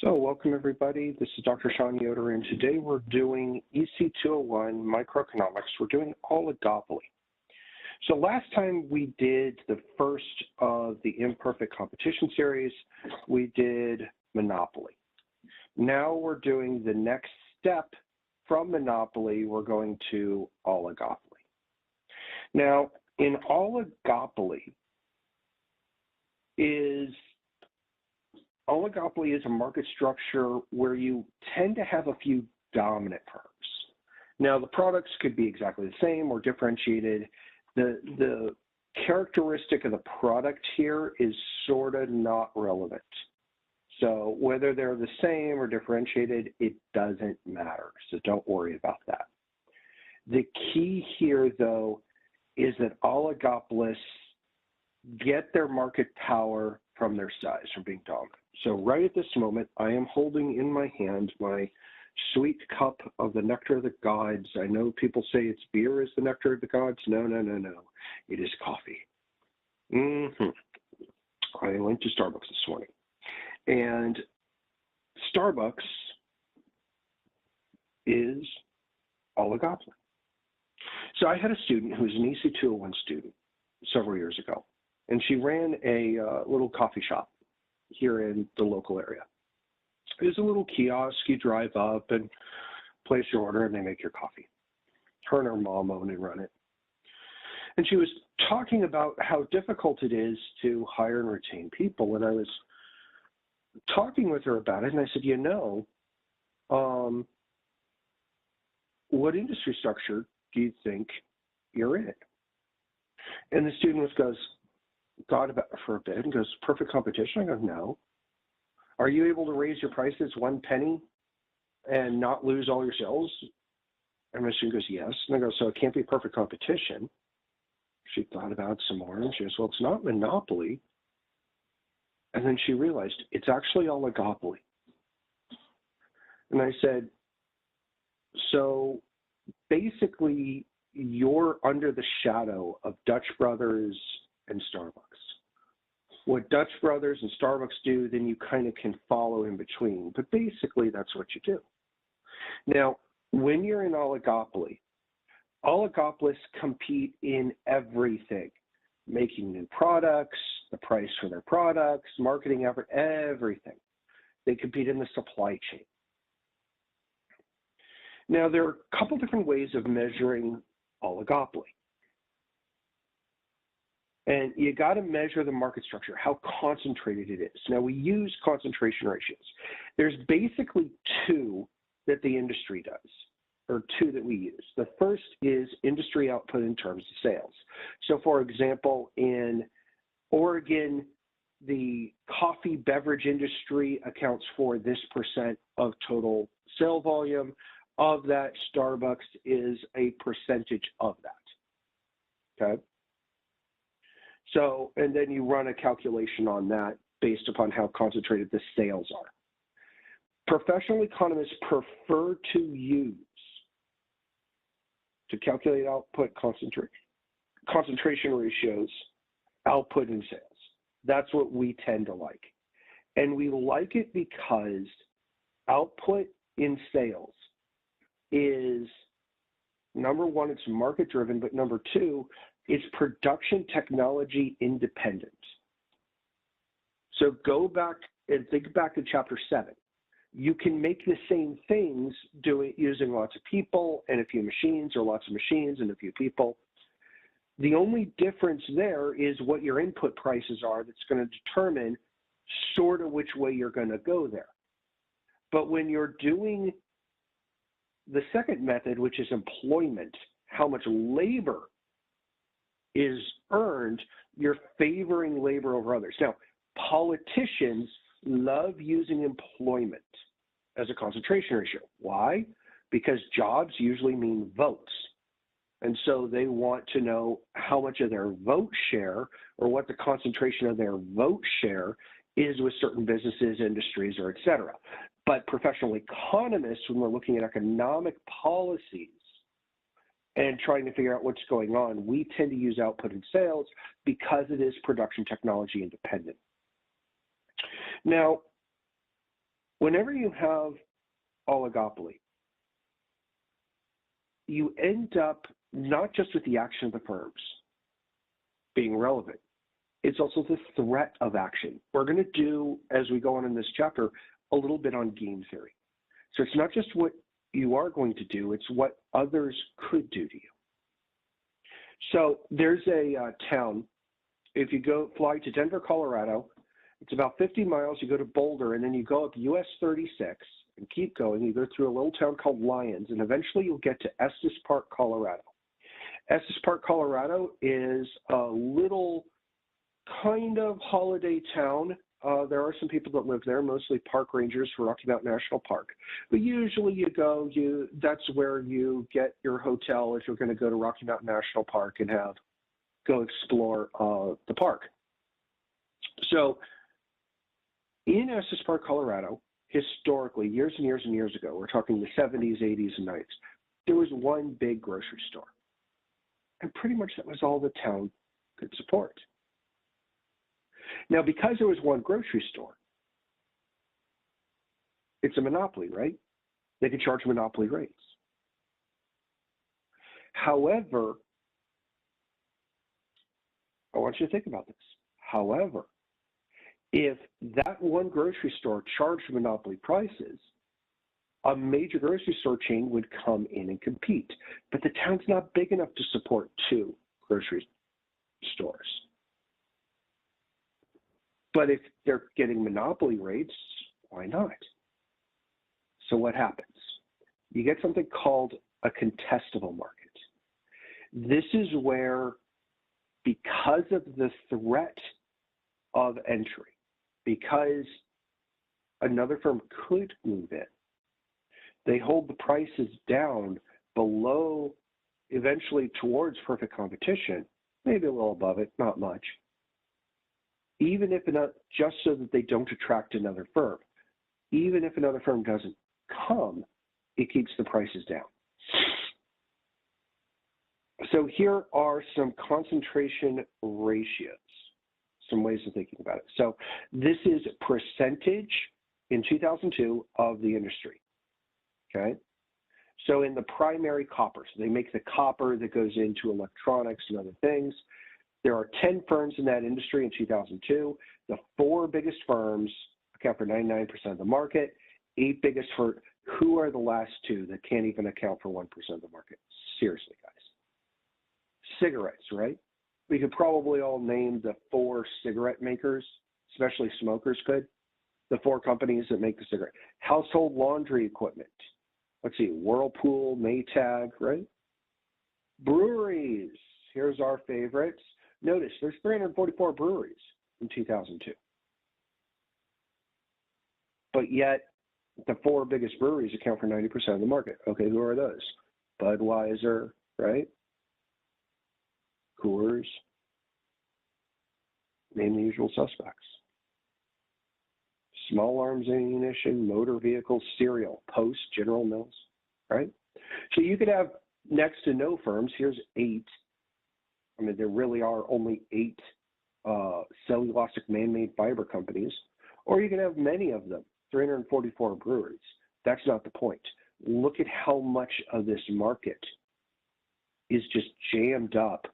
So welcome everybody, this is Dr. Sean Yoder, and today we're doing EC201 Microeconomics. We're doing Oligopoly. So last time we did the first of the imperfect competition series, we did Monopoly. Now we're doing the next step from Monopoly, we're going to Oligopoly. Now in Oligopoly is a market structure where you tend to have a few dominant firms. Now, the products could be exactly the same or differentiated. The characteristic of the product here is sort of not relevant. So whether they're the same or differentiated, it doesn't matter. So don't worry about that. The key here, though, is that oligopolists get their market power from their size, from being dominant. So right at this moment, I am holding in my hand my sweet cup of the nectar of the gods. I know people say it's beer is the nectar of the gods. No, no, no, no. It is coffee. I went to Starbucks this morning. And Starbucks is oligopoly. So I had a student who was an EC201 student several years ago, and she ran a little coffee shop here in the local area. There's a little kiosk, you drive up and place your order and they make your coffee. Her and her mom own and run it. And she was talking about how difficult it is to hire and retain people. And I was talking with her about it and I said, you know, what industry structure do you think you're in? And the student goes, thought about it for a bit and goes, perfect competition? I go, no. Are you able to raise your prices 1 penny and not lose all your sales? And my student goes, yes. And I go, so it can't be perfect competition. She thought about it some more and she goes, well, it's not monopoly. And then she realized it's actually oligopoly. And I said, so basically you're under the shadow of Dutch Brothers and Starbucks. What Dutch Brothers and Starbucks do, then you kind of can follow in between. But basically, that's what you do. Now, when you're in oligopoly, oligopolists compete in everything, making new products, the price for their products, marketing effort, everything. They compete in the supply chain. Now, there are a couple different ways of measuring oligopoly. And you got to measure the market structure, how concentrated it is. Now, we use concentration ratios. There's basically two that the industry does, or two that we use. The first is industry output in terms of sales. So, for example, in Oregon, the coffee beverage industry accounts for this % of total sale volume. Of that, Starbucks is a percentage of that, okay? So, and then you run a calculation on that based upon how concentrated the sales are. Professional economists prefer to use, to calculate output concentration ratios, output and sales. That's what we tend to like. And we like it because output in sales is, number one, it's market driven, but number two, it's production technology independent. So go back and think back to chapter 7. You can make the same things using lots of people and a few machines, or lots of machines and a few people. The only difference there is what your input prices are that's going to determine sort of which way you're going to go there. But when you're doing the second method, which is employment, how much labor is earned, you're favoring labor over others. Now, politicians love using employment as a concentration ratio. Why? Because jobs usually mean votes. And so they want to know how much of their vote share, or what the concentration of their vote share is with certain businesses, industries, or et cetera. But professional economists, when we're looking at economic policies and trying to figure out what's going on, we tend to use output and sales because it is production technology independent. Now, Whenever you have oligopoly, you end up not just with the action of the firms being relevant, it's also the threat of action. We're going to do, as we go on in this chapter, a little bit on game theory. So it's not just what you are going to do, it's what others could do to you. So there's a town, if you fly to Denver, Colorado, it's about 50 miles, you go to Boulder, and then you go up US 36 and keep going. You go through a little town called Lyons, and eventually you'll get to Estes Park, Colorado. Estes Park, Colorado is a little kind of holiday town. There are some people that live there, mostly park rangers for Rocky Mountain National Park. But usually you go, that's where you get your hotel if you're going to go to Rocky Mountain National Park and go explore the park. So in Estes Park, Colorado, historically, years and years and years ago, we're talking the 70s, 80s, and 90s, there was one big grocery store. And pretty much that was all the town could support. Now, because there was one grocery store, it's a monopoly, right? They could charge monopoly rates. However, I want you to think about this. However, if that one grocery store charged monopoly prices, a major grocery store chain would come in and compete. But the town's not big enough to support two grocery stores. But if they're getting monopoly rates, why not? So what happens? You get something called a contestable market. This is where, because of the threat of entry, because another firm could move in, they hold the prices down below, eventually towards perfect competition, maybe a little above it, not much. Even if not, just so that they don't attract another firm. Even if another firm doesn't come, it keeps the prices down. So here are some concentration ratios, some ways of thinking about it. So this is percentage in 2002 of the industry, okay? So in the primary copper, so they make the copper that goes into electronics and other things. There are 10 firms in that industry in 2002. The 4 biggest firms account for 99% of the market. 8 biggest for, who are the last 2 that can't even account for 1% of the market? Seriously, guys. Cigarettes, right? We could probably all name the 4 cigarette makers, especially smokers could. The 4 companies that make the cigarette. Household laundry equipment. Let's see, Whirlpool, Maytag, right? Breweries, here's our favorites. Notice there's 344 breweries in 2002. But yet, the 4 biggest breweries account for 90% of the market. Okay, who are those? Budweiser, right? Coors, name the usual suspects. Small arms ammunition, motor vehicles, cereal, Post, General Mills, right? So you could have next to no firms. Here's 8. I mean, there really are only 8 cellulosic man-made fiber companies, or you can have many of them, 344 breweries. That's not the point. Look at how much of this market is just jammed up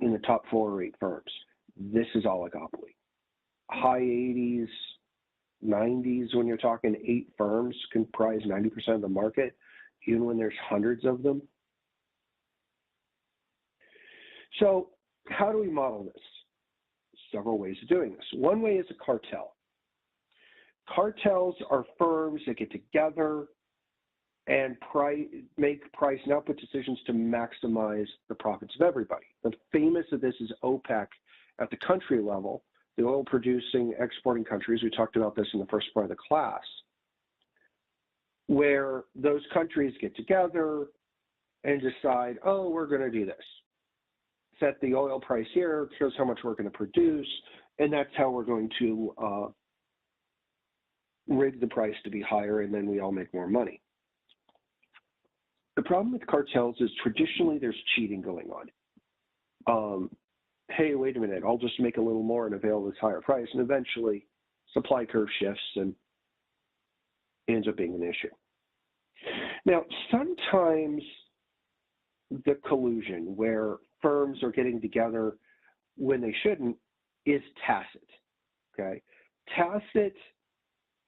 in the top 4 or 8 firms. This is oligopoly. High 80s, 90s, when you're talking 8 firms comprise 90% of the market, even when there's hundreds of them. So how do we model this? Several ways of doing this. One way is a cartel. Cartels are firms that get together and make price and output decisions to maximize the profits of everybody. The famous of this is OPEC at the country level, the oil producing, exporting countries. We talked about this in the first part of the class, where those countries get together and decide, oh, we're going to do this. Set the oil price here, here's how much we're going to produce, and that's how we're going to rig the price to be higher, and then we all make more money. The problem with cartels is traditionally there's cheating going on. Hey, wait a minute, I'll just make a little more and avail this higher price, and eventually supply curve shifts and ends up being an issue. Now, sometimes the collusion where firms are getting together when they shouldn't is tacit, okay? Tacit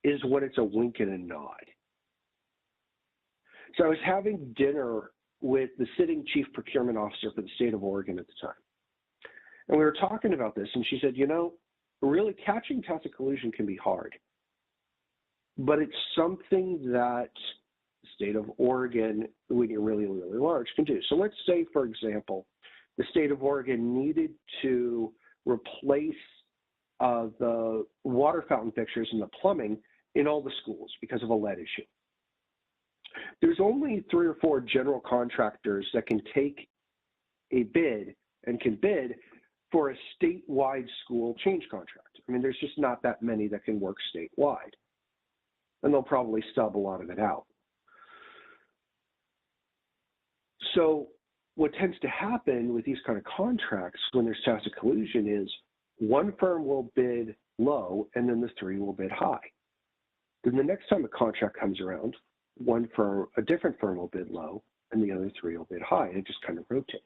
is when it's a wink and a nod. So I was having dinner with the sitting chief procurement officer for the state of Oregon at the time. And we were talking about this, and she said, you know, really catching tacit collusion can be hard, but it's something that the state of Oregon, when you're really, really large, can do. So let's say, for example, the state of Oregon needed to replace the water fountain fixtures and the plumbing in all the schools because of a lead issue. There's only 3 or 4 general contractors that can take a bid and can bid for a statewide school change contract. I mean, there's just not that many that can work statewide. And they'll probably stub a lot of it out. So what tends to happen with these kind of contracts when there's tacit collusion is one firm will bid low and then the 3 will bid high. Then the next time a contract comes around, one firm, a different firm will bid low and the other 3 will bid high. And it just kind of rotates.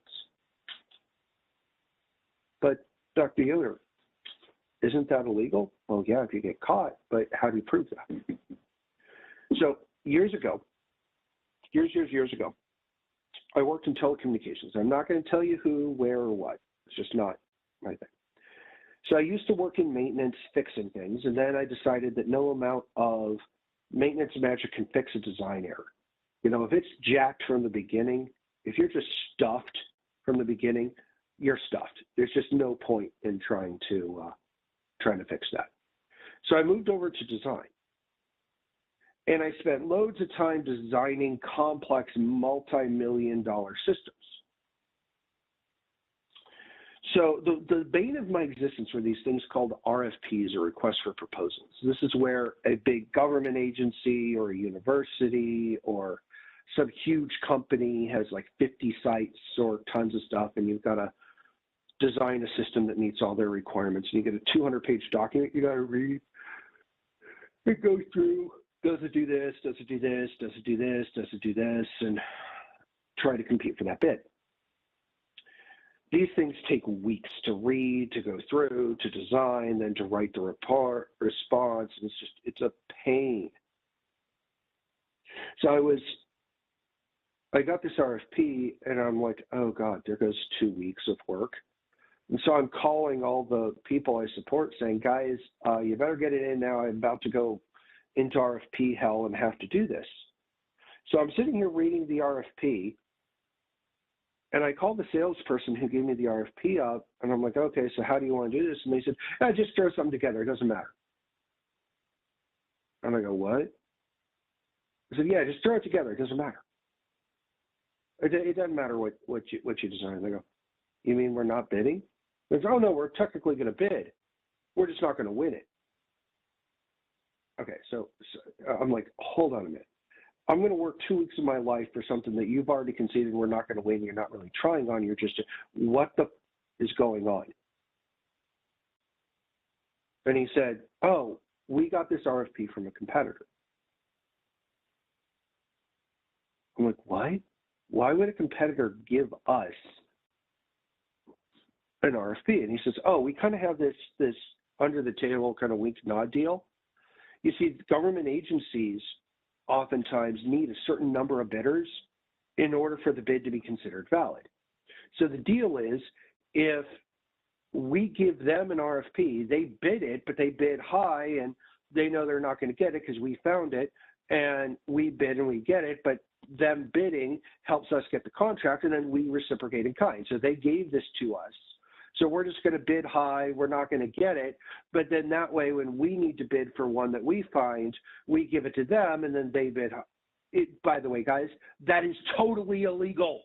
But Dr. Yoder, isn't that illegal? Well, yeah, if you get caught, but how do you prove that? So years ago, years ago, I worked in telecommunications. I'm not going to tell you who, where, or what. It's just not my thing. So I used to work in maintenance, fixing things, and then I decided that no amount of maintenance magic can fix a design error. You know, if it's jacked from the beginning, if you're just stuffed from the beginning, you're stuffed. There's just no point in trying to fix that. So I moved over to design. And I spent loads of time designing complex multi-million-dollar systems. So the bane of my existence were these things called RFPs, or requests for proposals. This is where a big government agency or a university or some huge company has like 50 sites or tons of stuff, and you've got to design a system that meets all their requirements. And you get a 200-page document you got to read. It goes through. Does it do this? Does it do this? Does it do this? Does it do this? And try to compete for that bid. These things take weeks to read, to go through, to design, then to write the report, response. And it's a pain. So I got this RFP and I'm like, oh God, there goes 2 weeks of work. And so I'm calling all the people I support saying, guys, you better get it in now. I'm about to go into RFP hell and have to do this. So I'm sitting here reading the RFP, and I called the salesperson who gave me the RFP up, and I'm like, okay, so how do you want to do this? And they said, just throw something together. It doesn't matter. And I go, what? I said, yeah, just throw it together. It doesn't matter. It doesn't matter what you design. They go, you mean we're not bidding? They go, oh, no, we're technically going to bid. We're just not going to win it. Okay, so I'm like, hold on a minute. I'm going to work 2 weeks of my life for something that you've already conceded we're not going to win. You're not really trying on. You're just, what the is going on? And he said, oh, we got this RFP from a competitor. I'm like, what? Why would a competitor give us an RFP? And he says, oh, we kind of have this under the table kind of wink nod deal. You see, government agencies oftentimes need a certain number of bidders in order for the bid to be considered valid. So the deal is, if we give them an RFP, they bid it, but they bid high, and they know they're not going to get it because we found it, and we bid and we get it, but them bidding helps us get the contract, and then we reciprocate in kind. So they gave this to us. So we're just going to bid high. We're not going to get it. But then that way, when we need to bid for one that we find, we give it to them, and then they bid high. By the way, guys, that is totally illegal.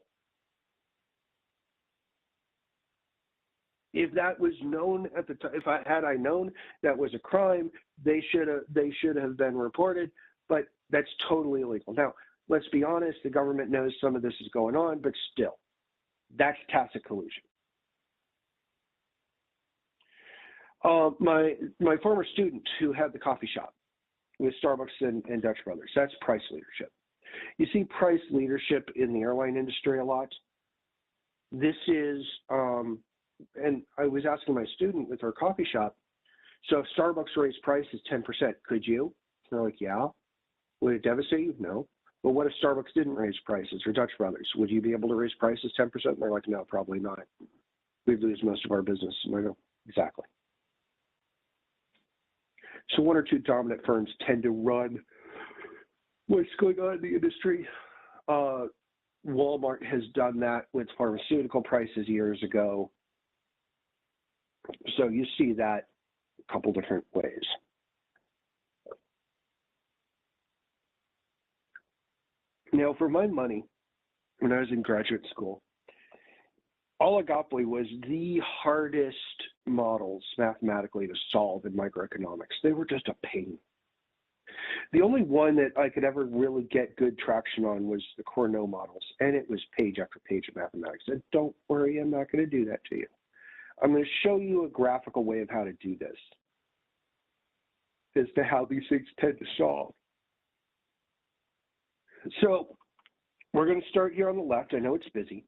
If that was known at the time, had I known that was a crime, they should have been reported. But that's totally illegal. Now, let's be honest. The government knows some of this is going on, but still, that's tacit collusion. My former student who had the coffee shop, with Starbucks and Dutch Brothers. That's price leadership. You see price leadership in the airline industry a lot. This is, and I was asking my student with our coffee shop, so if Starbucks raised prices 10%, could you? And they're like, yeah. Would it devastate you? No. But what if Starbucks didn't raise prices, or Dutch Brothers? Would you be able to raise prices 10%? And they're like, no, probably not. We'd lose most of our business. And I go, exactly. So one or two dominant firms tend to run what's going on in the industry. Walmart has done that with pharmaceutical prices years ago. So you see that a couple different ways. Now, for my money, when I was in graduate school, oligopoly was the hardest models mathematically to solve in microeconomics. They were just a pain. The only one that I could ever really get good traction on was the Cournot models, and it was page after page of mathematics. And don't worry, I'm not going to do that to you. I'm going to show you a graphical way of how to do this, as to how these things tend to solve. So we're going to start here on the left. I know it's busy.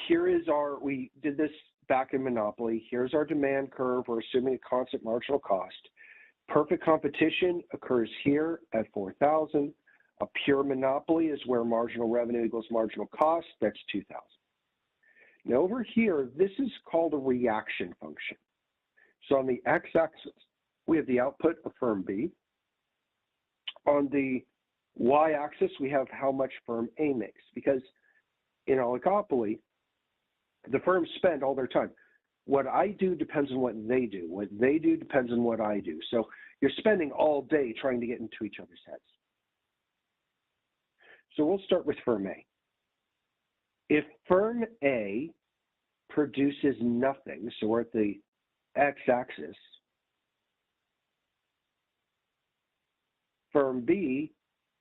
Here is our, we did this back in Monopoly. Here's our demand curve. We're assuming a constant marginal cost. Perfect competition occurs here at 4,000. A pure monopoly is where marginal revenue equals marginal cost. That's 2,000. Now over here, this is called a reaction function. So on the x-axis, we have the output of firm B. On the y-axis, we have how much firm A makes, because in oligopoly, the firms spend all their time. What I do depends on what they do. What they do depends on what I do. So you're spending all day trying to get into each other's heads. So we'll start with firm A. If firm A produces nothing, so we're at the x-axis, firm B,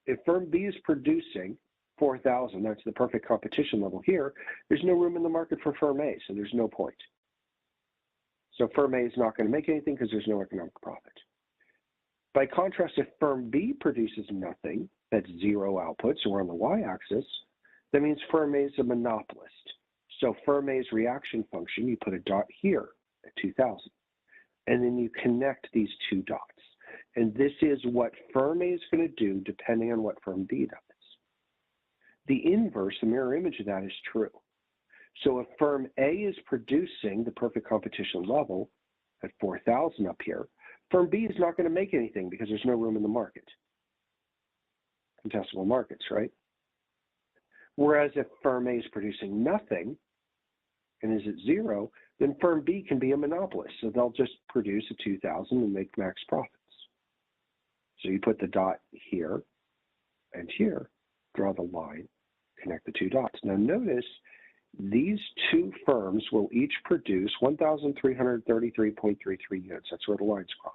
if firm B is producing 4,000, that's the perfect competition level here, there's no room in the market for firm A, so there's no point. So firm A is not going to make anything because there's no economic profit. By contrast, if firm B produces nothing, that's zero output, so we're on the y-axis, that means firm A is a monopolist. So firm A's reaction function, you put a dot here at 2,000, and then you connect these two dots. And this is what firm A is going to do depending on what firm B does. The inverse, the mirror image of that is true. So if firm A is producing the perfect competition level at 4,000 up here, firm B is not going to make anything because there's no room in the market. Contestable markets, right? Whereas if firm A is producing nothing and is at zero, then firm B can be a monopolist. So they'll just produce a 2,000 and make max profits. So you put the dot here and here, draw the line, connect the two dots. Now notice these two firms will each produce 1,333.33 units. That's where the lines cross.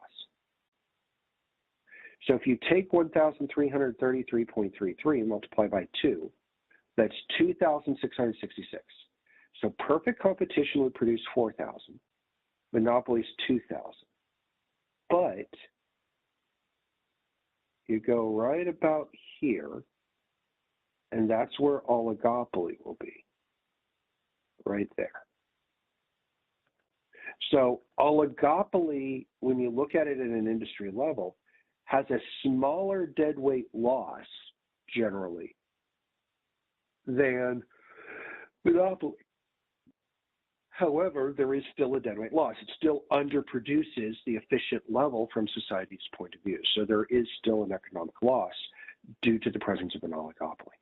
So if you take 1,333.33 and multiply by 2, that's 2,666. So perfect competition would produce 4,000. Monopoly's 2,000. But you go right about here, and that's where oligopoly will be, right there. So oligopoly, when you look at it at an industry level, has a smaller deadweight loss, generally, than monopoly. However, there is still a deadweight loss. It still underproduces the efficient level from society's point of view. So there is still an economic loss due to the presence of an oligopoly.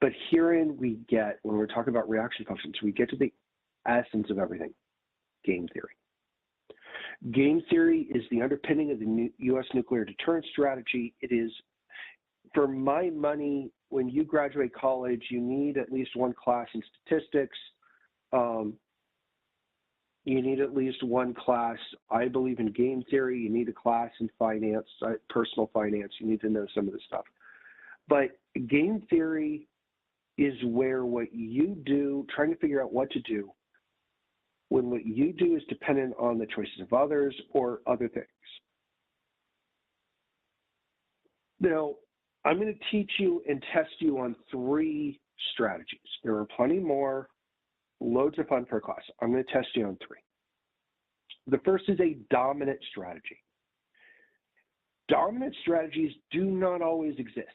But herein we get, when we're talking about reaction functions, we get to the essence of everything, game theory. Game theory is the underpinning of the U.S. nuclear deterrence strategy. It is, for my money, when you graduate college, you need at least one class in statistics. You need at least one class, I believe, in game theory. You need a class in finance, personal finance. You need to know some of this stuff. But game theory is where what you do, trying to figure out what to do, when what you do is dependent on the choices of others or other things. Now, I'm going to teach you and test you on 3 strategies. There are plenty more, loads of fun for a class. I'm going to test you on 3. The first is a dominant strategy. Dominant strategies do not always exist,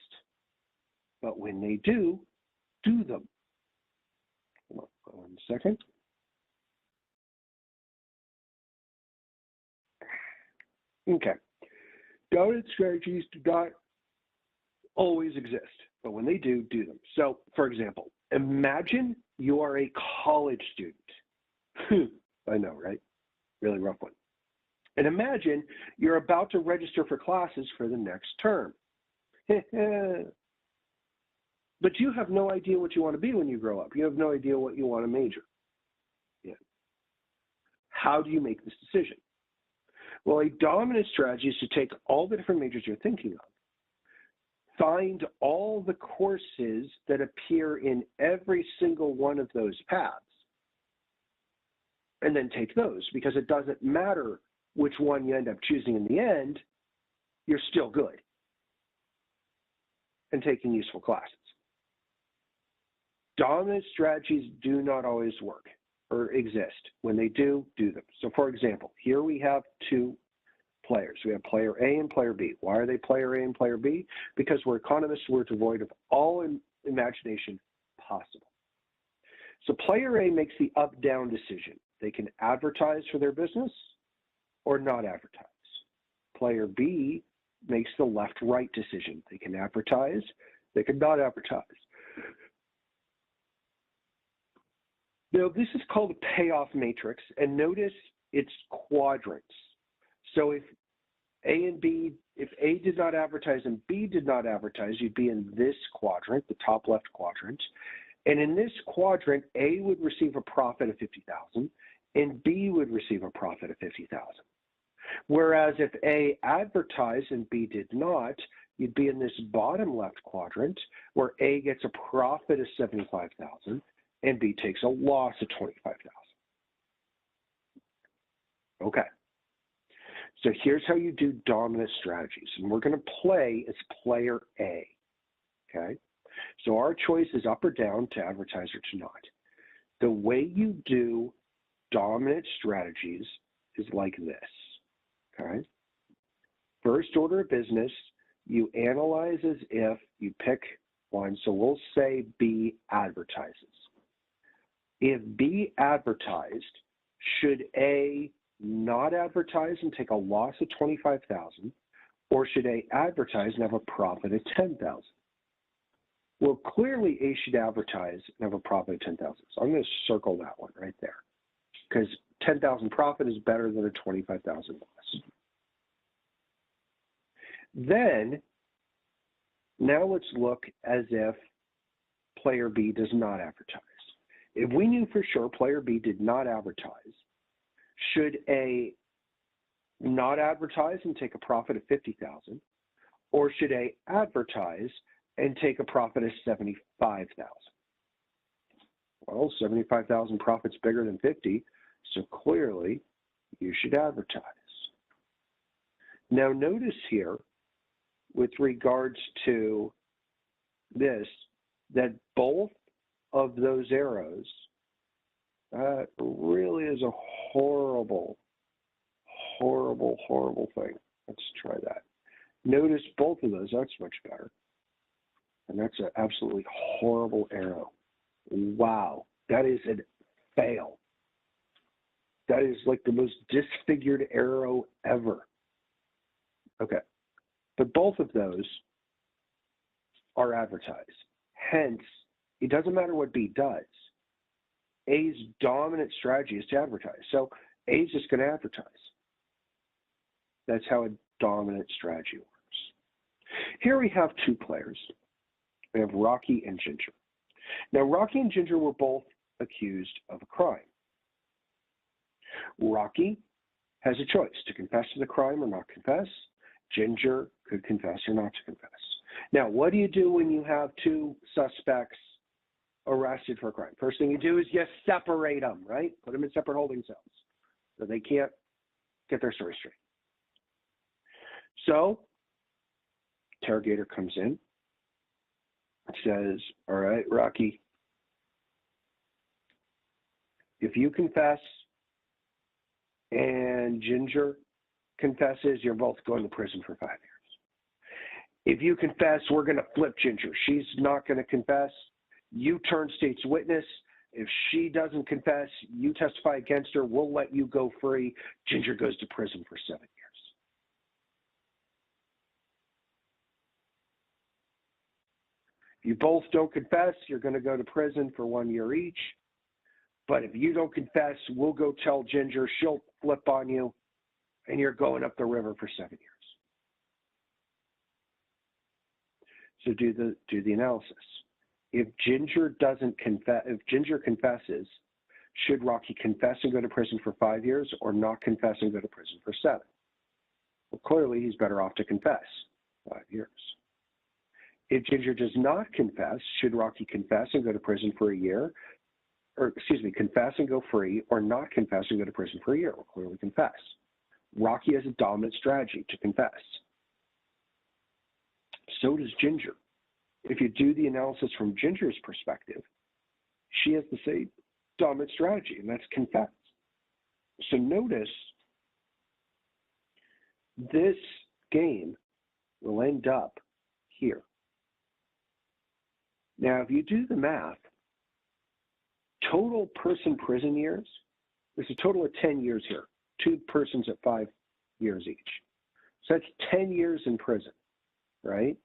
but when they do them. Hold on 1 second. Okay. Dominant strategies do not always exist, but when they do them. So, for example, imagine you are a college student. I know, right? Really rough one. And imagine you're about to register for classes for the next term. But you have no idea what you want to be when you grow up. You have no idea what you want to major in. How do you make this decision? Well, a dominant strategy is to take all the different majors you're thinking of, find all the courses that appear in every single one of those paths, and then take those, because it doesn't matter which one you end up choosing in the end, you're still good and taking useful classes. Dominant strategies do not always work or exist. When they do them. So for example, here we have 2 players. We have player A and player B. Why are they player A and player B? Because we're economists, we're devoid of all imagination possible. So player A makes the up-down decision. They can advertise for their business or not advertise. Player B makes the left-right decision. They can advertise, they can not advertise. Now, this is called a payoff matrix, and notice it's quadrants. So if A did not advertise and B did not advertise, you'd be in this quadrant, the top left quadrant. And in this quadrant, A would receive a profit of $50,000 and B would receive a profit of $50,000. Whereas if A advertised and B did not, you'd be in this bottom left quadrant where A gets a profit of $75,000 and B takes a loss of $25,000. Okay. So here's how you do dominant strategies. And we're going to play as player A. Okay. So our choice is up or down, to advertise or to not. The way you do dominant strategies is like this. Okay. First order of business, you analyze as if you pick one. So we'll say B advertises. If B advertised, should A not advertise and take a loss of $25,000, or should A advertise and have a profit of $10,000? Well, clearly A should advertise and have a profit of $10,000. So I'm going to circle that one right there, because $10,000 profit is better than a $25,000 loss. Then, now let's look as if player B does not advertise. If we knew for sure player B did not advertise, should A not advertise and take a profit of $50,000, or should A advertise and take a profit of $75,000? Well, $75,000 profit's bigger than 50, so clearly you should advertise. Now notice here, with regards to this, that both of those arrows, really is a horrible, horrible, horrible thing. Let's try that. Notice both of those, that's much better. And that's an absolutely horrible arrow. Wow, that is a fail. That is like the most disfigured arrow ever. Okay, but both of those are advertised. Hence, it doesn't matter what B does. A's dominant strategy is to advertise. So A's just going to advertise. That's how a dominant strategy works. Here we have 2 players. We have Rocky and Ginger. Now, Rocky and Ginger were both accused of a crime. Rocky has a choice to confess to the crime or not confess. Ginger could confess or not to confess. Now, what do you do when you have 2 suspects arrested for a crime? First thing you do is you separate them, right? Put them in separate holding cells so they can't get their story straight. So interrogator comes in and says, all right, Rocky, if you confess and Ginger confesses, you're both going to prison for 5 years. If you confess, we're going to flip Ginger. She's not going to confess. You turn state's witness. If she doesn't confess, you testify against her. We'll let you go free. Ginger goes to prison for 7 years. If you both don't confess, you're going to go to prison for 1 year each. But if you don't confess, we'll go tell Ginger, she'll flip on you, and you're going up the river for 7 years. So do the analysis. If Ginger doesn't confess, if Ginger confesses, should Rocky confess and go to prison for 5 years, or not confess and go to prison for 7? Well, clearly he's better off to confess, 5 years. If Ginger does not confess, should Rocky confess and go to prison for a year, or excuse me, confess and go free, or not confess and go to prison for a year? Well, clearly confess. Rocky has a dominant strategy to confess. So does Ginger. If you do the analysis from Ginger's perspective, she has the same dominant strategy, and that's confess. So notice this game will end up here. Now, if you do the math, total person prison years, there's a total of 10 years here, 2 persons at 5 years each. So that's 10 years in prison, right?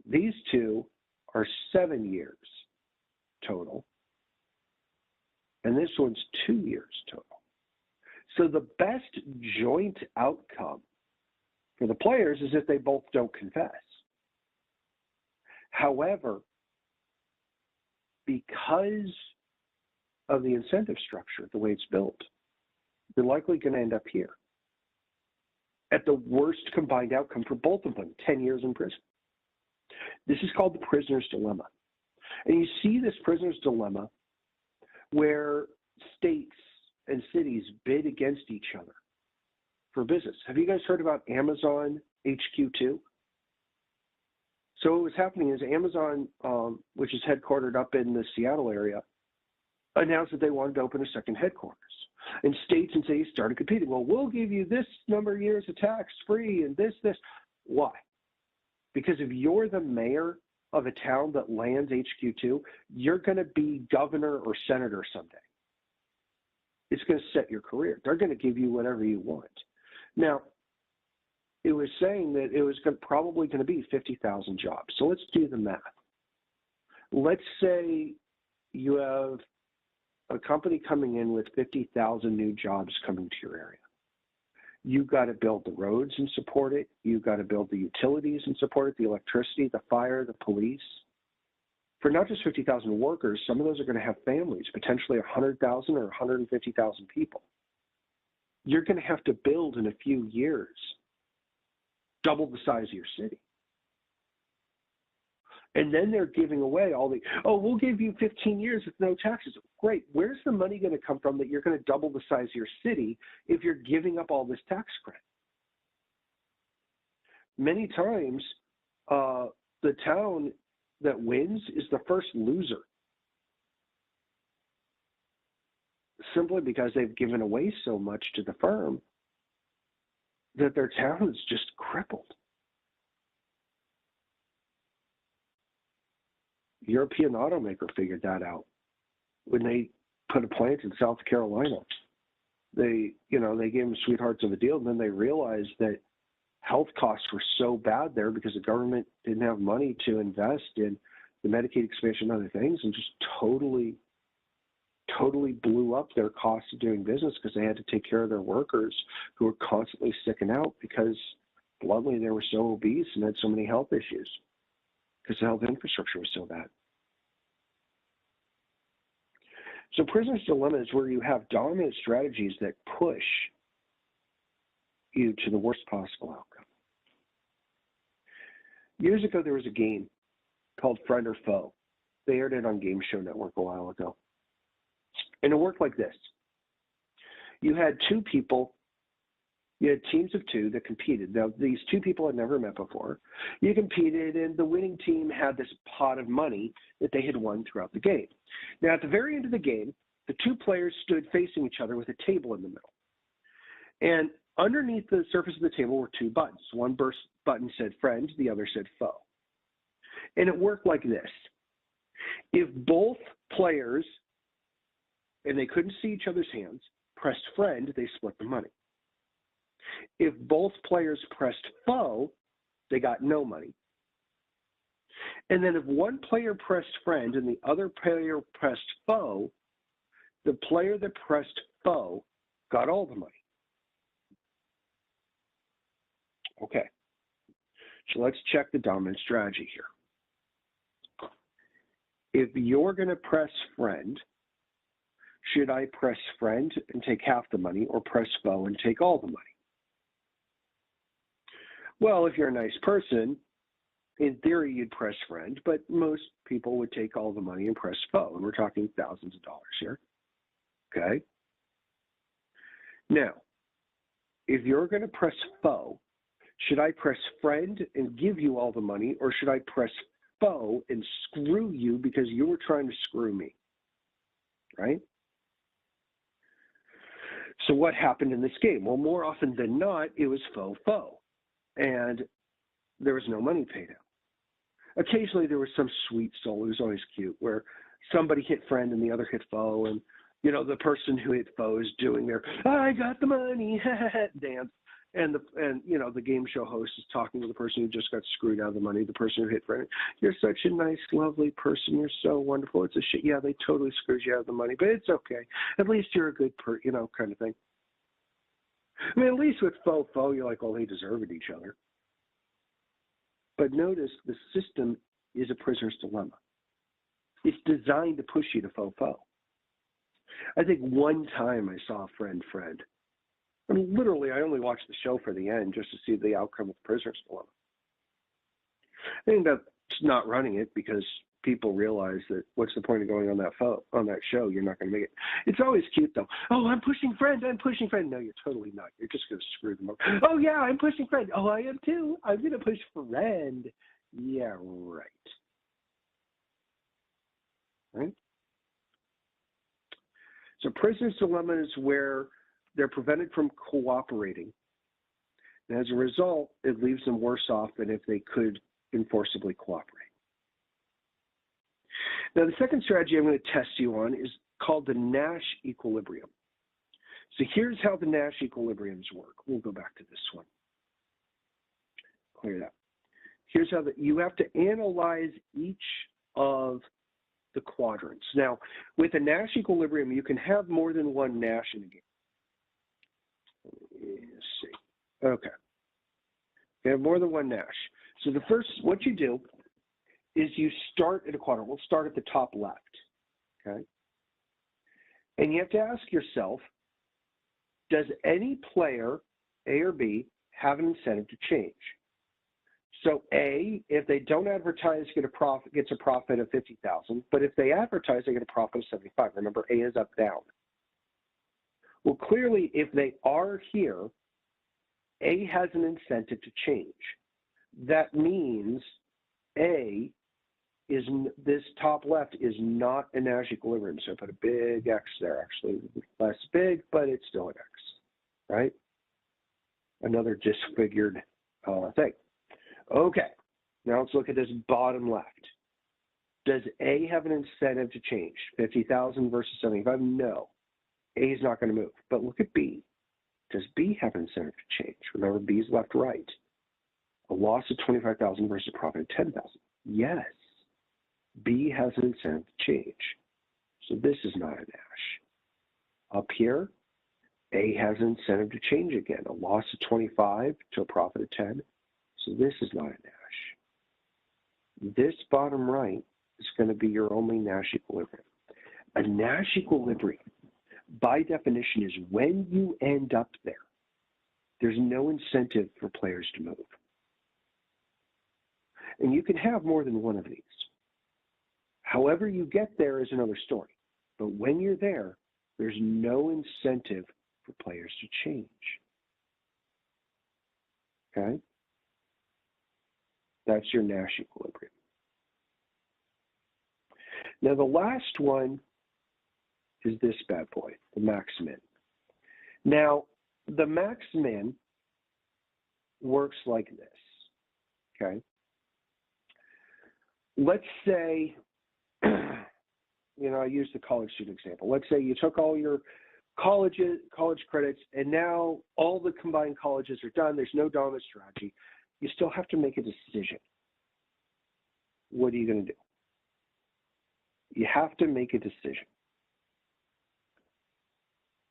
These two are 7 years total, and this one's 2 years total. So the best joint outcome for the players is if they both don't confess. However, because of the incentive structure, the way it's built, they're likely going to end up here at the worst combined outcome for both of them, 10 years in prison. This is called the prisoner's dilemma. And you see this prisoner's dilemma where states and cities bid against each other for business. Have you guys heard about Amazon HQ2? So what was happening is Amazon, which is headquartered up in the Seattle area, announced that they wanted to open a second headquarters. And states and cities started competing. Well, we'll give you this number of years of tax-free and this. Why? Because if you're the mayor of a town that lands HQ2, you're going to be governor or senator someday. It's going to set your career. They're going to give you whatever you want. Now, it was saying that it was probably going to be 50,000 jobs. So let's do the math. Let's say you have a company coming in with 50,000 new jobs coming to your area. You've got to build the roads and support it. You've got to build the utilities and support it, the electricity, the fire, the police. For not just 50,000 workers, some of those are going to have families, potentially 100,000 or 150,000 people. You're going to have to build in a few years double the size of your city. And then they're giving away all the, we'll give you 15 years with no taxes. Great. Where's the money going to come from that you're going to double the size of your city if you're giving up all this tax credit? Many times, the town that wins is the first loser, simply because they've given away so much to the firm that their town is just crippled. European automaker figured that out when they put a plant in South Carolina. They gave them sweethearts of a deal, and then they realized that health costs were so bad there because the government didn't have money to invest in the Medicaid expansion and other things, and just totally blew up their costs of doing business because they had to take care of their workers who were constantly sicking out because, bluntly, they were so obese and had so many health issues because the health infrastructure was so bad. So prisoner's dilemma is where you have dominant strategies that push you to the worst possible outcome. Years ago, there was a game called Friend or Foe. They aired it on Game Show Network a while ago. And it worked like this. You had two people You had teams of two that competed. Now, these two people had never met before. You competed, and the winning team had this pot of money that they had won throughout the game. Now, at the very end of the game, the two players stood facing each other with a table in the middle. And underneath the surface of the table were two buttons. One button said friend, the other said foe. And it worked like this. If both players, and they couldn't see each other's hands, pressed friend, they split the money. If both players pressed foe, they got no money. And then if one player pressed friend and the other player pressed foe, the player that pressed foe got all the money. Okay, so let's check the dominant strategy here. If you're going to press friend, should I press friend and take half the money, or press foe and take all the money? Well, if you're a nice person, in theory, you'd press friend, but most people would take all the money and press foe, and we're talking thousands of dollars here, okay? Now, if you're going to press foe, should I press friend and give you all the money, or should I press foe and screw you because you were trying to screw me, right? So what happened in this game? Well, more often than not, it was foe-foe. And there was no money paid out. Occasionally, there was some sweet soul. It was always cute, where somebody hit friend and the other hit foe, and you know the person who hit foe is doing their "I got the money" dance, and you know the game show host is talking to the person who just got screwed out of the money. The person who hit friend, "You're such a nice, lovely person. You're so wonderful. It's a shit. Yeah, they totally screwed you out of the money, but it's okay. At least you're a good you know, kind of thing." I mean, at least with foe, you're like, well, they deserved each other. But notice the system is a prisoner's dilemma. It's designed to push you to foe. I think one time I saw friend. I mean, literally, I only watched the show for the end just to see the outcome of the prisoner's dilemma. I think that's not running it because people realize that what's the point of going on that show? You're not going to make it. It's always cute though. Oh, I'm pushing friend. No, you're totally not. You're just going to screw them up. Oh yeah, I'm pushing friend. Oh, I am too. I'm going to push friend. Yeah, right. Right? So prisoner's dilemma is where they're prevented from cooperating. And as a result, it leaves them worse off than if they could enforceably cooperate. Now, the second strategy I'm going to test you on is called the Nash equilibrium. So here's how the Nash equilibriums work. We'll go back to this one. Clear that. Here's how you have to analyze each of the quadrants. Now, with a Nash equilibrium, you can have more than one Nash in a game. Let's see. Okay. You have more than one Nash. So the first, what you do is you start at a quadrant. We'll start at the top left, okay? And you have to ask yourself, does any player, A or B, have an incentive to change? So A, if they don't advertise, gets a profit of 50,000, but if they advertise, they get a profit of 75. Remember, A is up, down. Well, clearly, if they are here, A has an incentive to change. That means A is, this top left is not a Nash equilibrium. So I put a big X there, actually less big, but it's still an X, right? Another disfigured thing. Okay, now let's look at this bottom left. Does A have an incentive to change? 50,000 versus 75? No, A is not going to move. But look at B. Does B have an incentive to change? Remember, B is left, right. A loss of 25,000 versus a profit of 10,000. Yes, B has an incentive to change. So this is not a Nash. Up here, A has an incentive to change again. A loss of 25 to a profit of 10. So this is not a Nash. This bottom right is going to be your only Nash equilibrium. A Nash equilibrium, by definition, is when you end up there, there's no incentive for players to move. And you can have more than one of these. However you get there is another story. But when you're there, there's no incentive for players to change. Okay? That's your Nash equilibrium. Now the last one is this bad boy, the max-min. Now, the max-min works like this, okay? Let's say, I use the college student example. Let's say you took all your college credits, and now all the combined colleges are done. There's no dominant strategy. You still have to make a decision. What are you going to do? You have to make a decision.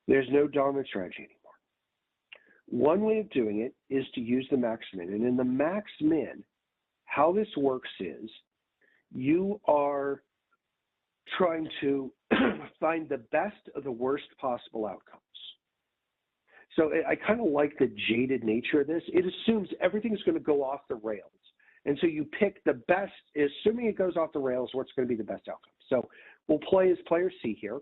There's no dominant strategy anymore. One way of doing it is to use the max-min. And in the max-min, how this works is you are trying to find the best of the worst possible outcomes. So I kind of like the jaded nature of this. It assumes everything's going to go off the rails. And so you pick the best, assuming it goes off the rails, what's going to be the best outcome. So we'll play as player C here.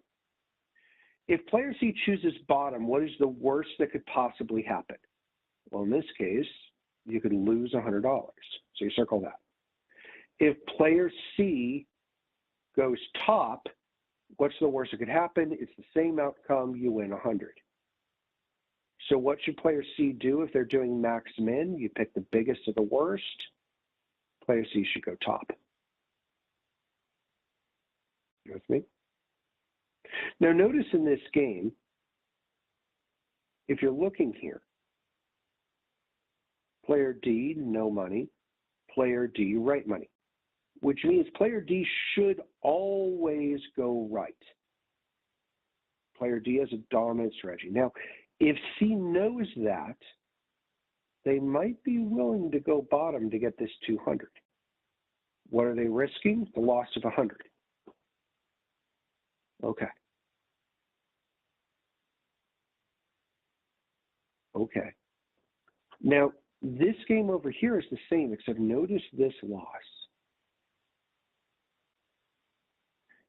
If player C chooses bottom, what is the worst that could possibly happen? Well, in this case, you could lose $100. So you circle that. If player C goes top, what's the worst that could happen? It's the same outcome, you win 100. So what should player C do if they're doing max-min? You pick the biggest of the worst. Player C should go top. You with me? Now notice in this game, if you're looking here, player D, no money, player D, right money, which means player D should always go right. Player D has a dominant strategy. Now, if C knows that, they might be willing to go bottom to get this 200. What are they risking? The loss of 100. Okay. Okay. Now, this game over here is the same, except notice this loss.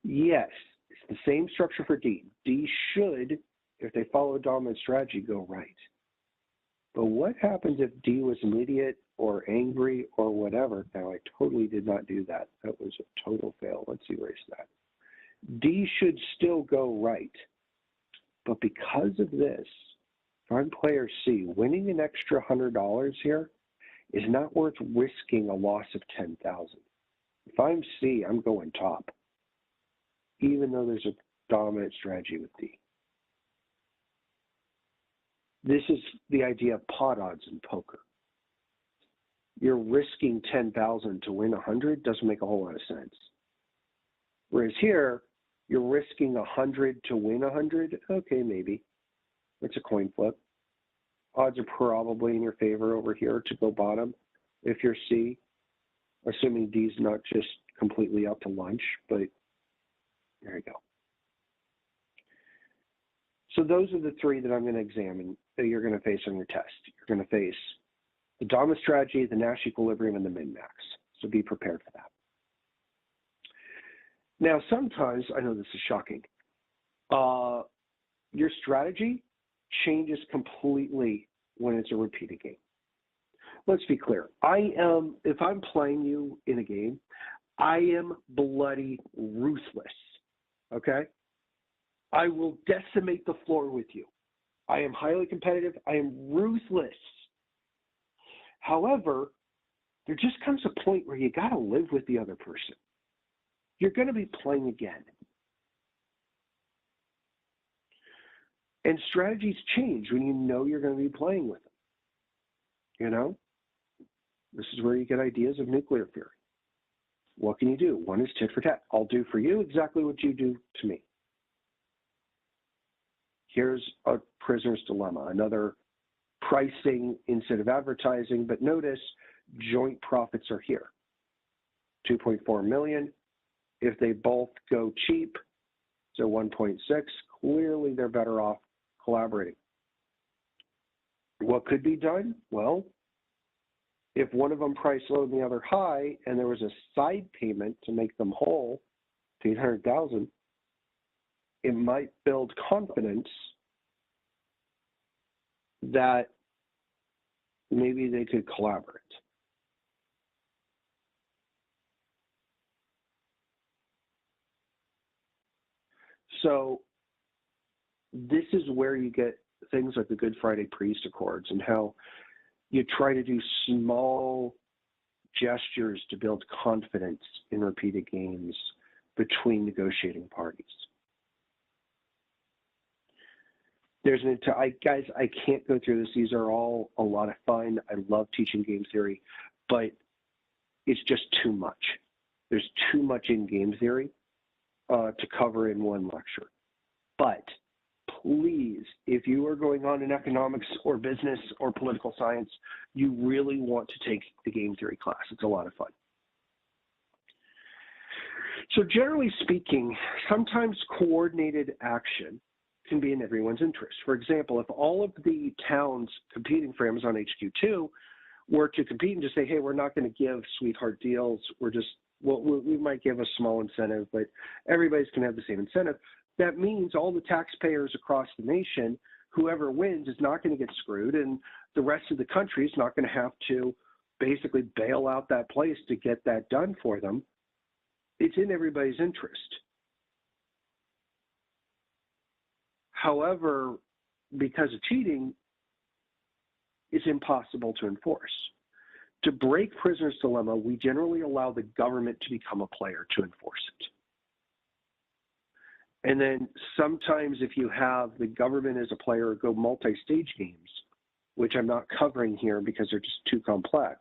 Yes, it's the same structure for D. D should, if they follow a dominant strategy, go right. But what happens if D was an idiot or angry or whatever? Now, I totally did not do that. That was a total fail. Let's erase that. D should still go right. But because of this, if I'm player C, winning an extra $100 here is not worth risking a loss of $10,000. If I'm C, I'm going top, even though there's a dominant strategy with D. This is the idea of pot odds in poker. You're risking 10,000 to win 100 doesn't make a whole lot of sense. Whereas here, you're risking 100 to win 100. Okay, maybe. It's a coin flip. Odds are probably in your favor over here to go bottom if you're C, assuming D's not just completely out to lunch, but there you go. So those are the three that I'm going to examine that you're going to face on your test. You're going to face the dominant strategy, the Nash equilibrium, and the min-max. So be prepared for that. Now, sometimes, I know this is shocking, your strategy changes completely when it's a repeated game. Let's be clear. If I'm playing you in a game, I am bloody ruthless, okay? I will decimate the floor with you. I am highly competitive. I am ruthless. However, there just comes a point where you got to live with the other person. You're going to be playing again. And strategies change when you know you're going to be playing with them. You know? This is where you get ideas of nuclear theory. What can you do? One is tit for tat. I'll do for you exactly what you do to me. Here's a prisoner's dilemma, another pricing instead of advertising, but notice joint profits are here. 2.4 million. If they both go cheap, so 1.6, clearly they're better off collaborating. What could be done? Well, if one of them priced low and the other high, and there was a side payment to make them whole, to 800,000, it might build confidence that maybe they could collaborate. So this is where you get things like the Good Friday Priest Accords and how you try to do small gestures to build confidence in repeated games between negotiating parties. Guys, I can't go through this. These are all a lot of fun. I love teaching game theory, but it's just too much. There's too much in game theory to cover in one lecture. But please, if you are going on in economics or business or political science, you really want to take the game theory class. It's a lot of fun. So generally speaking, sometimes coordinated action can be in everyone's interest. For example, if all of the towns competing for Amazon HQ2 were to compete and just say, hey, we're not going to give sweetheart deals, we might give a small incentive, but everybody's going to have the same incentive. That means all the taxpayers across the nation, whoever wins is not going to get screwed, and the rest of the country is not going to have to basically bail out that place to get that done for them. It's in everybody's interest. However, because of cheating, it's impossible to enforce. To break prisoner's dilemma, we generally allow the government to become a player to enforce it. And then sometimes if you have the government as a player go multi-stage games, which I'm not covering here because they're just too complex.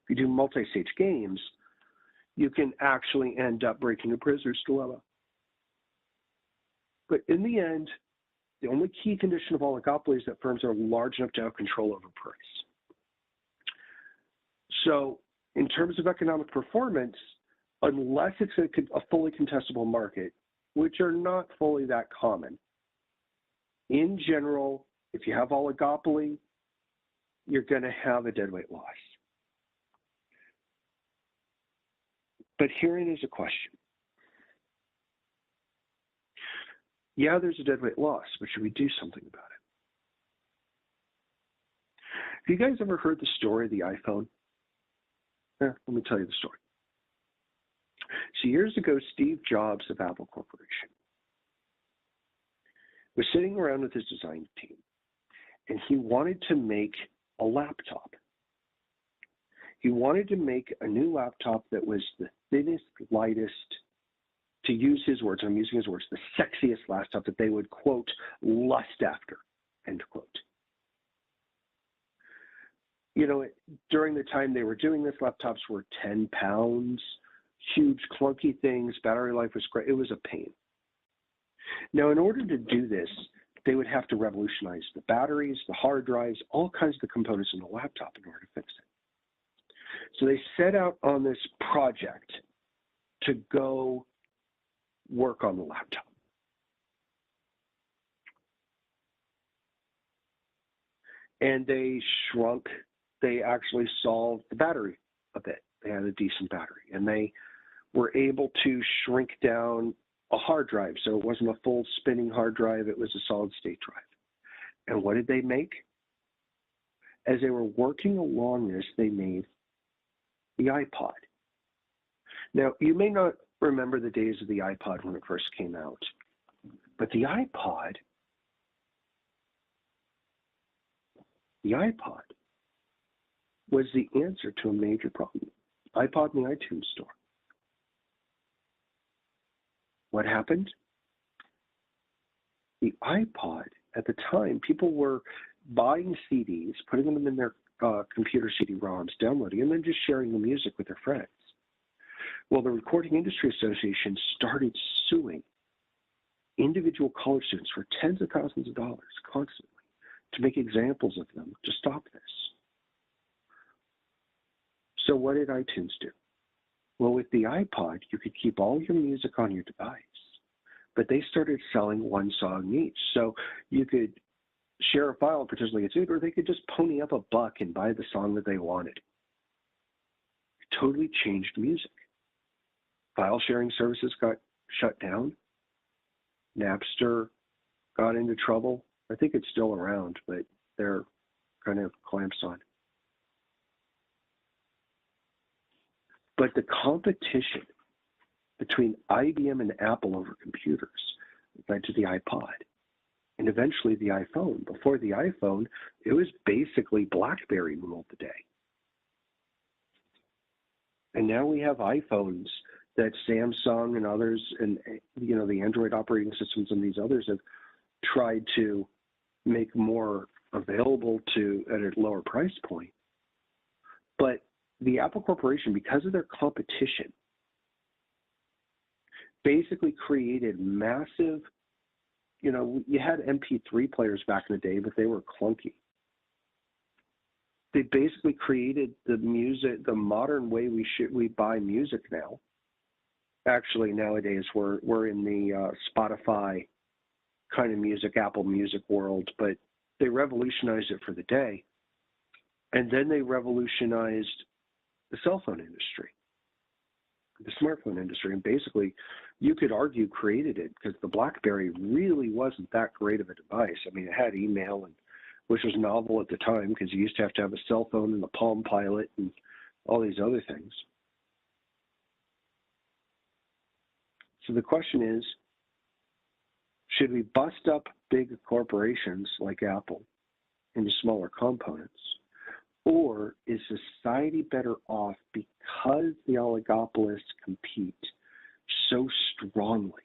If you do multi-stage games, you can actually end up breaking a prisoner's dilemma. But in the end, the only key condition of oligopoly is that firms are large enough to have control over price. So in terms of economic performance, unless it's a fully contestable market, which are not fully that common, in general, if you have oligopoly, you're going to have a deadweight loss. But herein is a question. Yeah, there's a deadweight loss, but should we do something about it? Have you guys ever heard the story of the iPhone? Let me tell you the story. So years ago, Steve Jobs of Apple Corporation was sitting around with his design team, and he wanted to make a laptop. He wanted to make a new laptop that was the thinnest, lightest, to use his words, I'm using his words, the sexiest laptop that they would, quote, lust after, end quote. You know, during the time they were doing this, laptops were 10 pounds, huge, clunky things, battery life was great, it was a pain. Now, in order to do this, they would have to revolutionize the batteries, the hard drives, all kinds of the components in the laptop in order to fix it. So they set out on this project to go work on the laptop. And they actually solved the battery a bit. They had a decent battery, and they were able to shrink down a hard drive. So it wasn't a full spinning hard drive, it was a solid state drive. And what did they make? As they were working along this, they made the iPod. Now, you may not remember the days of the iPod when it first came out, but the iPod was the answer to a major problem. iPod in the iTunes store. What happened? The iPod, at the time, people were buying CDs, putting them in their computer CD-ROMs, downloading, and then just sharing the music with their friends. Well, the Recording Industry Association started suing individual college students for tens of thousands of dollars constantly to make examples of them to stop this. So what did iTunes do? Well, with the iPod, you could keep all your music on your device, but they started selling one song each. So you could share a file and potentially get sued, or they could just pony up $1 and buy the song that they wanted. It totally changed music. File sharing services got shut down. Napster got into trouble. I think it's still around, but they're kind of clamps on. But the competition between IBM and Apple over computers led to the iPod and eventually the iPhone. Before the iPhone, it was basically BlackBerry ruled the day. And now we have iPhones that Samsung and others, and the Android operating systems and these others have tried to make more available at a lower price point. But the Apple Corporation, because of their competition, basically created massive, you had MP3 players back in the day, but they were clunky. They basically created the modern way we buy music now. Actually, nowadays we're in the Spotify kind of music, Apple Music world, but they revolutionized it for the day. And then they revolutionized the cell phone industry, the smartphone industry, and basically you could argue created it because the BlackBerry really wasn't that great of a device. I mean, it had email, which was novel at the time because you used to have a cell phone and the Palm Pilot and all these other things. So the question is, should we bust up big corporations like Apple into smaller components? Or is society better off because the oligopolists compete so strongly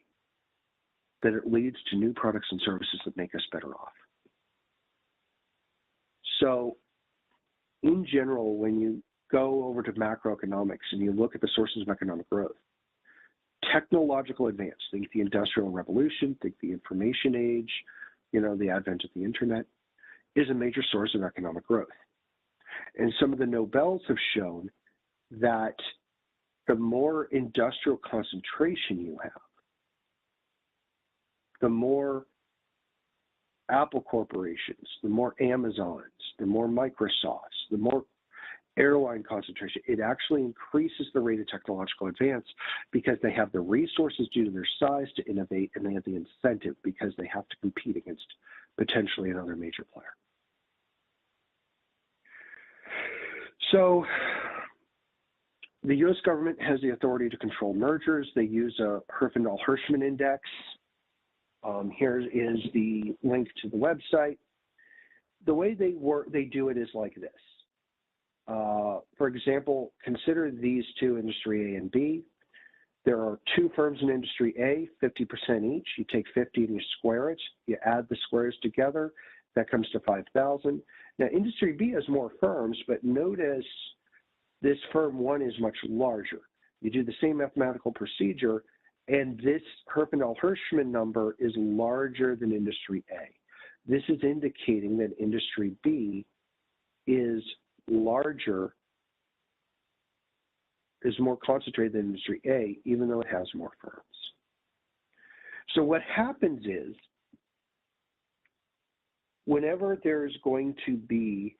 that it leads to new products and services that make us better off? So in general, when you go over to macroeconomics and you look at the sources of economic growth, technological advance, think the Industrial Revolution, think the information age, the advent of the internet, is a major source of economic growth. And some of the Nobels have shown that the more industrial concentration you have, the more Apple corporations, the more Amazons, the more Microsofts, the more airline concentration, it actually increases the rate of technological advance because they have the resources due to their size to innovate, and they have the incentive because they have to compete against potentially another major player. So the U.S. government has the authority to control mergers. They use a Herfindahl-Hirschman index. Here is the link to the website. The way they do it is like this. For example, consider these two, industry A and B. There are two firms in industry A, 50% each. You take 50 and you square it. You add the squares together. That comes to 5,000. Now, industry B has more firms, but notice this firm 1 is much larger. You do the same mathematical procedure, and this Herfindahl-Hirschman number is larger than industry A. This is indicating that industry B is larger, is more concentrated than industry A, even though it has more firms. So what happens is, whenever there's going to be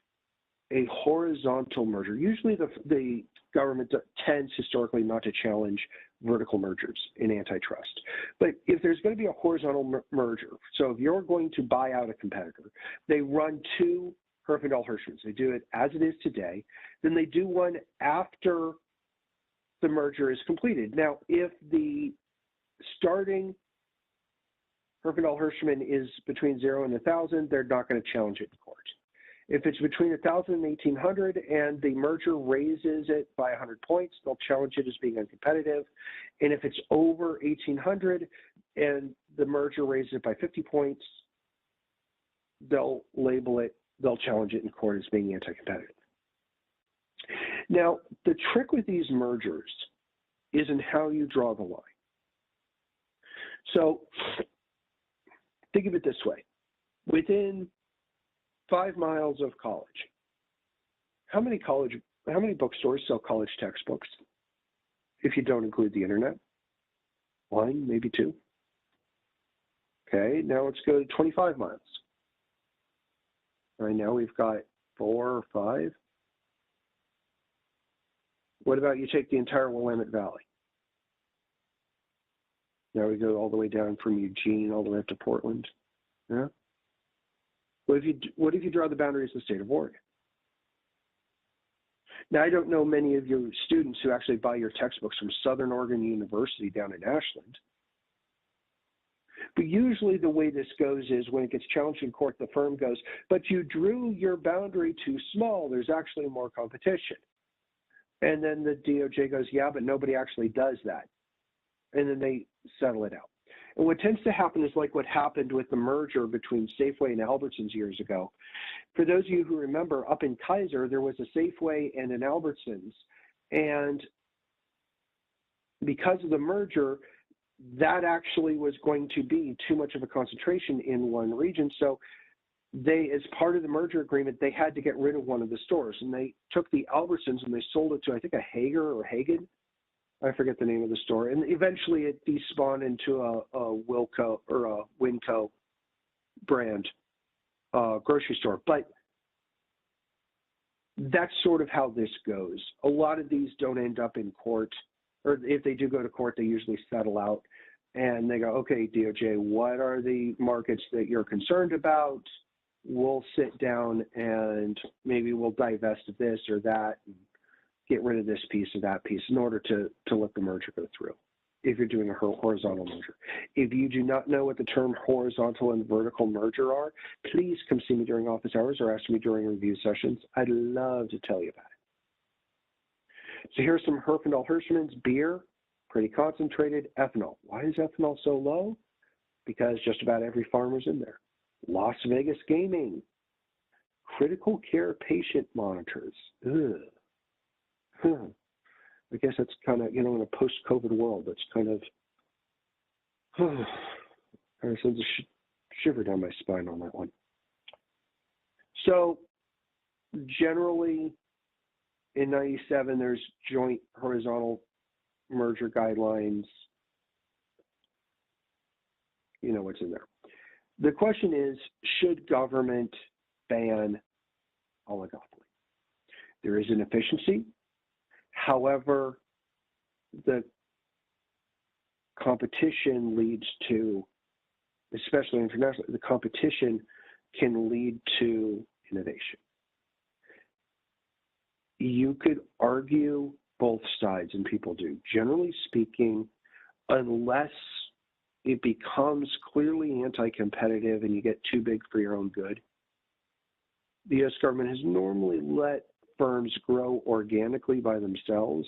a horizontal merger, usually the government tends historically not to challenge vertical mergers in antitrust. But if there's going to be a horizontal merger, so if you're going to buy out a competitor, they run two Herfindahl-Hirschmans. They do it as it is today. Then they do one after the merger is completed. Now, if the starting Herfindahl-Hirschman is between 0 and 1,000, they're not going to challenge it in court. If it's between 1,000 and 1,800 and the merger raises it by 100 points, they'll challenge it as being uncompetitive. And if it's over 1,800 and the merger raises it by 50 points, they'll challenge it in court as being anti-competitive. Now, the trick with these mergers is in how you draw the line. So think of it this way. Within 5 miles of college, how many bookstores sell college textbooks if you don't include the internet? 1, maybe 2. Okay, now let's go to 25 miles. Right now we've got 4 or 5. What about you take the entire Willamette Valley? Now we go all the way down from Eugene all the way up to Portland. Yeah. What if you draw the boundaries of the state of Oregon? Now, I don't know many of your students who actually buy your textbooks from Southern Oregon University down in Ashland. But usually the way this goes is when it gets challenged in court, the firm goes, but you drew your boundary too small. There's actually more competition. And then the DOJ goes, yeah, but nobody actually does that. And then they settle it out. And what tends to happen is like what happened with the merger between Safeway and Albertsons years ago. For those of you who remember, up in Kaiser, there was a Safeway and an Albertsons. And because of the merger, that actually was going to be too much of a concentration in one region. So they, as part of the merger agreement, they had to get rid of one of the stores. And they took the Albertsons and they sold it to, I think, a Hager or Hagen. I forget the name of the store. And eventually it despawned into a Wilco or a Winco brand grocery store. But that's sort of how this goes. A lot of these don't end up in court, or if they do go to court, they usually settle out and they go, okay, DOJ, what are the markets that you're concerned about? We'll sit down and maybe we'll divest of this or that and get rid of this piece or that piece in order to let the merger go through, if you're doing a horizontal merger. If you do not know what the term horizontal and vertical merger are, please come see me during office hours or ask me during review sessions. I'd love to tell you about it. So here's some Herfindahl-Hirschman's beer, pretty concentrated. Ethanol. Why is ethanol so low? Because just about every farmer's in there. Las Vegas gaming. Critical care patient monitors. Ugh. I guess that's kind of, in a post-COVID world, that's kind of, kind of sends a shiver down my spine on that one. So generally in 97, there's joint horizontal merger guidelines. You know what's in there. The question is, should government ban oligopoly? There is an efficiency. However, the competition leads to, especially internationally, the competition can lead to innovation. You could argue both sides, and people do. Generally speaking, unless it becomes clearly anti-competitive and you get too big for your own good, the U.S. government has normally let firms grow organically by themselves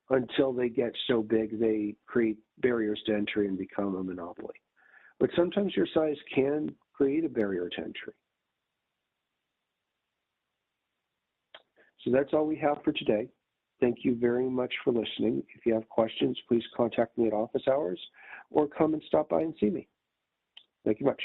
until they get so big they create barriers to entry and become a monopoly. But sometimes your size can create a barrier to entry. So that's all we have for today. Thank you very much for listening. If you have questions, please contact me at office hours or come and stop by and see me. Thank you much.